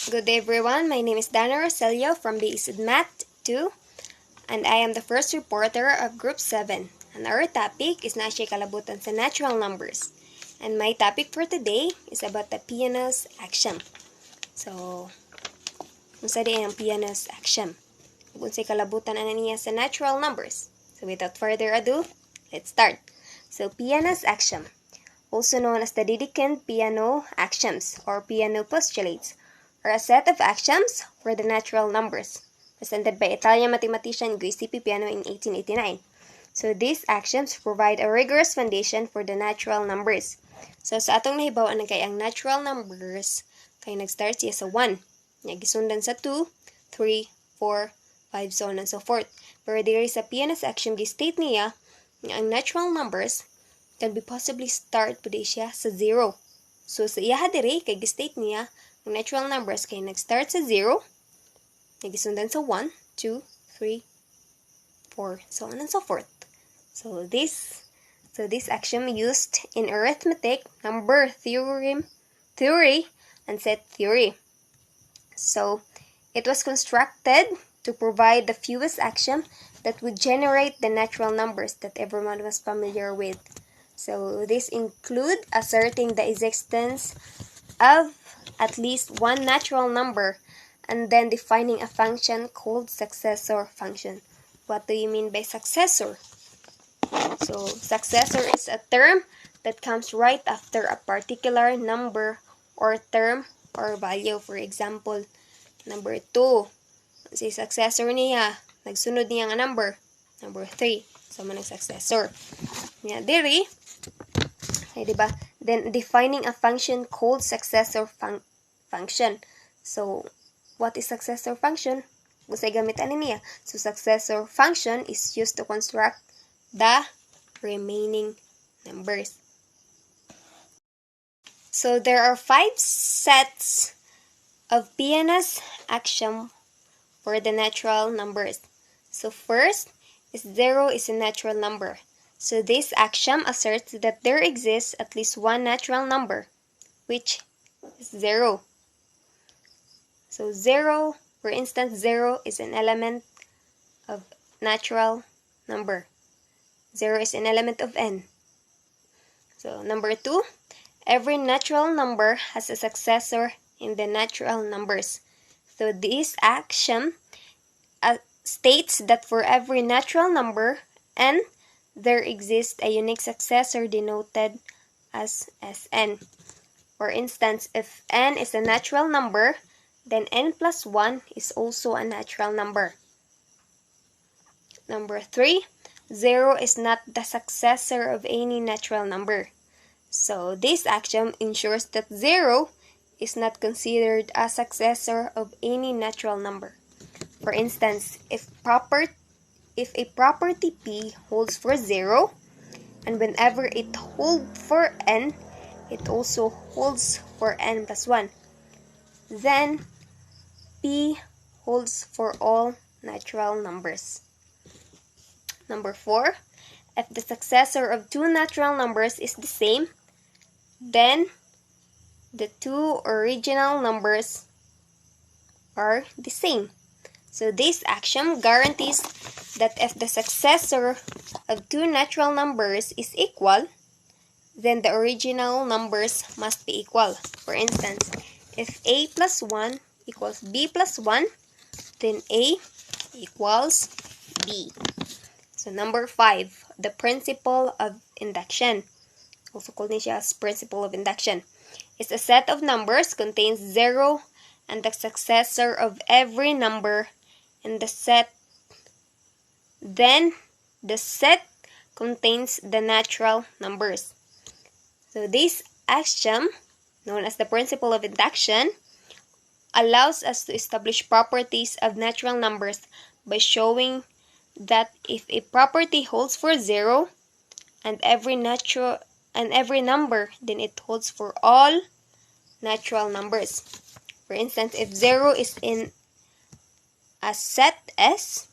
Good day everyone, my name is Dana Roselio from the Math 2 and I am the first reporter of Group 7 and our topic is na siya kalabutan sa natural numbers. And my topic for today is about the piano's axiom. So, unsa di ang piano's axiom? Unsay kalabutan ana niya sa natural numbers. So without further ado, let's start. So piano's axiom, also known as the Dedekind piano axioms or piano postulates, are a set of axioms for the natural numbers, presented by Italian mathematician Giuseppe Peano in 1889. So these axioms provide a rigorous foundation for the natural numbers. So sa atong nahibaw-an kay ang natural numbers kay nag-start siya sa 1, nya gisundan sa 2, 3, 4, 5, so on and so forth. Pero diri sa piano's axiom gi-state niya nga ang natural numbers can be possibly start pud siya sa 0. So sa iya diri kay gi-state niya ang natural numbers kay nag-start sa 0, nagisundan sa 1, 2, 3, 4, so on and so forth. So this axiom used in arithmetic, number theory, and set theory. So it was constructed to provide the fewest axiom that would generate the natural numbers that everyone was familiar with. So this include asserting the existence of at least one natural number and then defining a function called successor function. What do you mean by successor? So successor is a term that comes right after a particular number or term or value. For example, number 2. Si successor niya, nagsunod niya nga number 3. So man ang successor. Nya diri, ay diba? Then defining a function called successor function. So what is successor function? Usay gamitan niya. So successor function is used to construct the remaining numbers. So there are 5 sets of piano's axiom for the natural numbers. So first is 0 is a natural number. So this axiom asserts that there exists at least one natural number, which is 0. So 0, for instance, 0 is an element of natural number. 0 is an element of n. So number 2, every natural number has a successor in the natural numbers. So this axiom states that for every natural number n, there exists a unique successor denoted as Sn. For instance, if n is a natural number, then n plus 1 is also a natural number. Number 3, 0 is not the successor of any natural number. So this axiom ensures that 0 is not considered a successor of any natural number. For instance, if a property P holds for 0, and whenever it holds for n, it also holds for n plus 1, then P holds for all natural numbers. Number 4, if the successor of two natural numbers is the same, then the two original numbers are the same. So this axiom guarantees that if the successor of two natural numbers is equal, then the original numbers must be equal. For instance, if A plus 1 equals B plus 1, then A equals B. So number 5, the principle of induction, also called as principle of induction, is a set of numbers contains 0 and the successor of every number in the set. Then the set contains the natural numbers. So this axiom, known as the principle of induction, allows us to establish properties of natural numbers by showing that if a property holds for 0 and every number, then it holds for all natural numbers. For instance, if 0 is in a set S,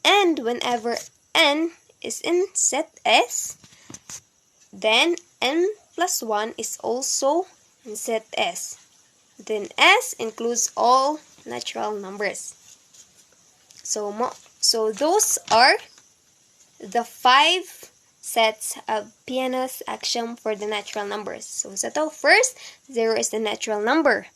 and whenever n is in set S, then n plus 1 is also in set S. Then S includes all natural numbers. So those are the 5 sets of Peano's axiom for the natural numbers. So sa to, first, 0 is the natural number.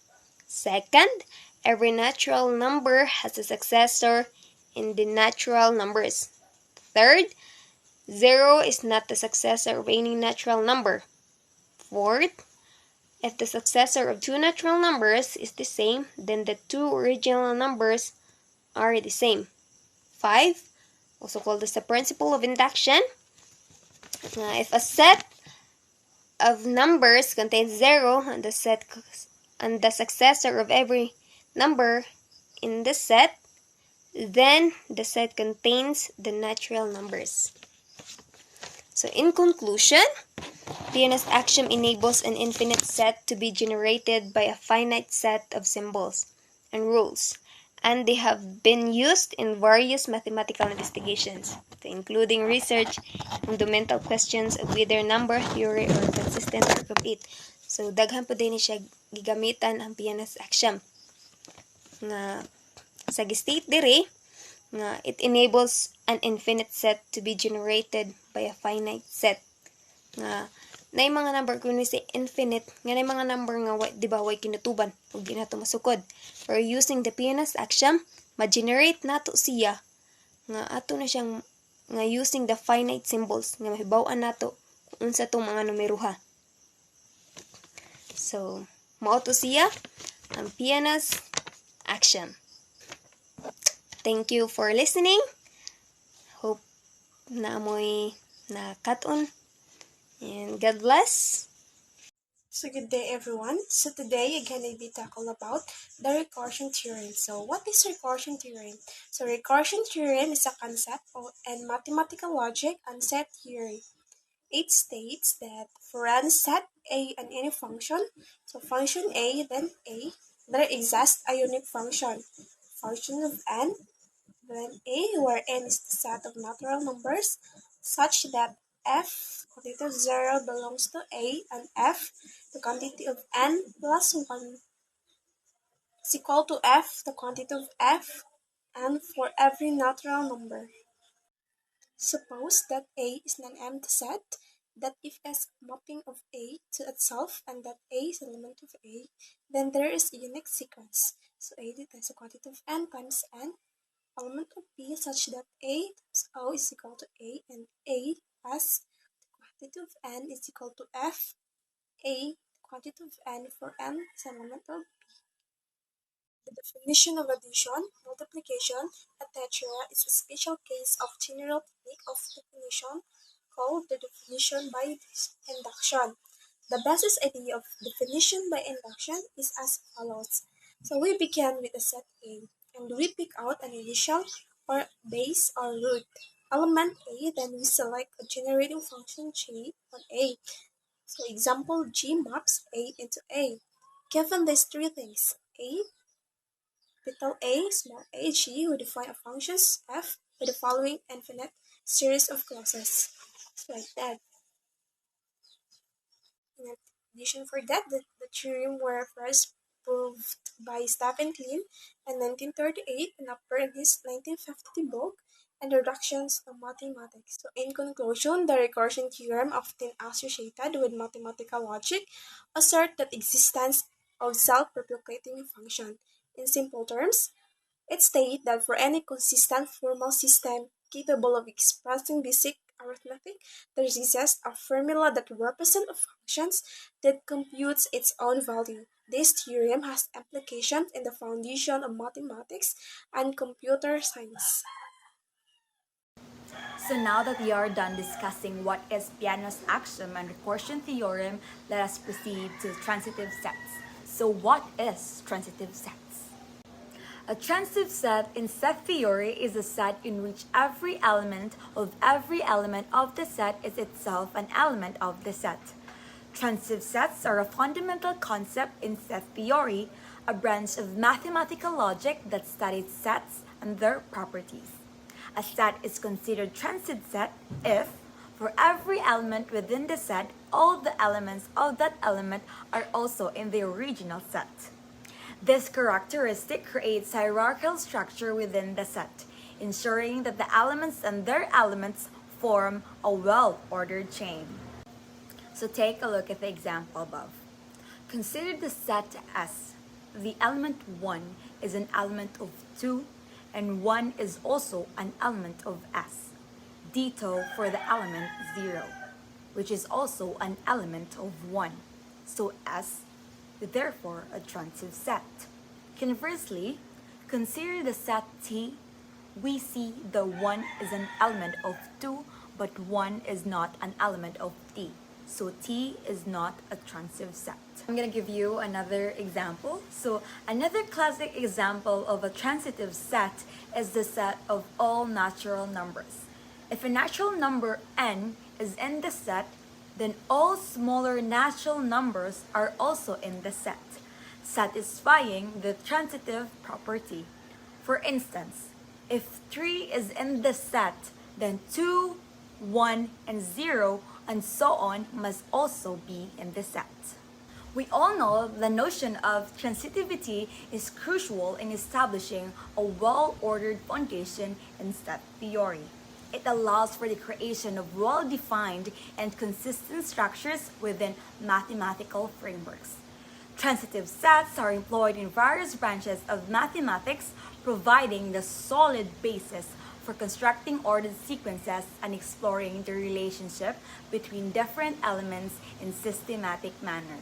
Second, every natural number has a successor in the natural numbers. Third, 0 is not the successor of any natural number. Fourth, if the successor of two natural numbers is the same, then the two original numbers are the same. 5, also called as the principle of induction. If a set of numbers contains 0 and the successor of every number in the set, then the set contains the natural numbers. So in conclusion, Peano's axiom enables an infinite set to be generated by a finite set of symbols and rules, and they have been used in various mathematical investigations, including research in fundamental questions of whether number theory are consistent or complete. So daghan po din siya gigamitan ang Peano's axiom nga sa gi-state diri nga it enables an infinite set to be generated by a finite set nga nay mga number kung say infinite nga nay mga number nga di ba way kinutuban ug di nato masukod, or using the Peano's axiom ma-generate nato siya nga ato na siyang nga using the finite symbols nga mahibaw-an nato kung unsa tong mga numeroha. So mao to siya ang Peano's axiom. Thank you for listening. Hope na amoy na katon. And God bless. So good day everyone. So today again I will tackle about the recursion theorem. So what is recursion theorem? So recursion theorem is a concept and mathematical logic and set theory. It states that for any set A and any function, so function A then A, there exists a unique function of n, then A, where n is the set of natural numbers, such that f, quantity of 0 belongs to A, and f, the quantity of n plus 1 is equal to f, the quantity of f, and for every natural number. Suppose that A is an empty set, that if S mapping of A to itself and that A is an element of A, then there is a unique sequence. So A times the quantity of n times n, element of B such that A times O is equal to A and A as the quantity of n is equal to F, A, the quantity of n for n is an element of the definition of addition, multiplication, etc. is a special case of general technique of definition called the definition by induction. The basis idea of definition by induction is as follows. So we begin with a set A, and we pick out an initial or base or root element A, then we select a generating function G on A. So example, G maps A into A. Given these three things, A, capital A, small a, G, we define a functions f with the following infinite series of clauses. So like that. In addition for that, the theorem were first proved by Stephen Klein in 1938 and appeared in his 1950 book, Introductions to Mathematics. So in conclusion, the recursion theorem, often associated with mathematical logic, assert that existence of self-replicating function. In simple terms, it states that for any consistent formal system capable of expressing basic arithmetic, there exists a formula that represents a function that computes its own value. This theorem has applications in the foundation of mathematics and computer science. So now that we are done discussing what is Peano's axiom and recursion theorem, let us proceed to transitive sets. So what is transitive sets? A transitive set in set theory is a set in which every element of the set is itself an element of the set. Transitive sets are a fundamental concept in set theory, a branch of mathematical logic that studies sets and their properties. A set is considered transitive set if, for every element within the set, all the elements of that element are also in the original set. This characteristic creates hierarchical structure within the set, ensuring that the elements and their elements form a well-ordered chain. So take a look at the example above. Consider the set S. The element 1 is an element of 2 and 1 is also an element of S. Ditto for the element 0, which is also an element of 1. So S is therefore a transitive set. Conversely, consider the set T. We see the 1 is an element of 2, but 1 is not an element of T. So T is not a transitive set. I'm going to give you another example. So another classic example of a transitive set is the set of all natural numbers. If a natural number n is in the set, then all smaller natural numbers are also in the set, satisfying the transitive property. For instance, if 3 is in the set, then 2, 1, and 0, and so on must also be in the set. We all know the notion of transitivity is crucial in establishing a well-ordered foundation in set theory. It allows for the creation of well-defined and consistent structures within mathematical frameworks. Transitive sets are employed in various branches of mathematics, providing the solid basis for constructing ordered sequences and exploring the relationship between different elements in systematic manner.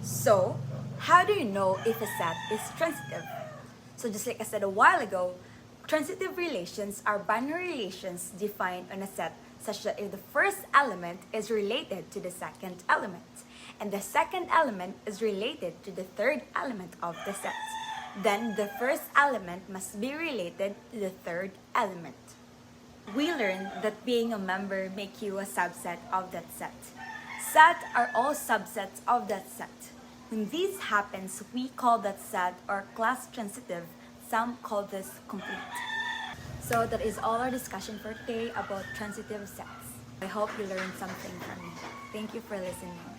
So, how do you know if a set is transitive? So just like I said a while ago, transitive relations are binary relations defined on a set such that if the first element is related to the second element, and the second element is related to the third element of the set, then the first element must be related to the third element. We learned that being a member makes you a subset of that set. Sets are all subsets of that set. When this happens, we call that set or class transitive. Some call this complete. So that is all our discussion for today about transitive sets. I hope you learned something from me. Thank you for listening.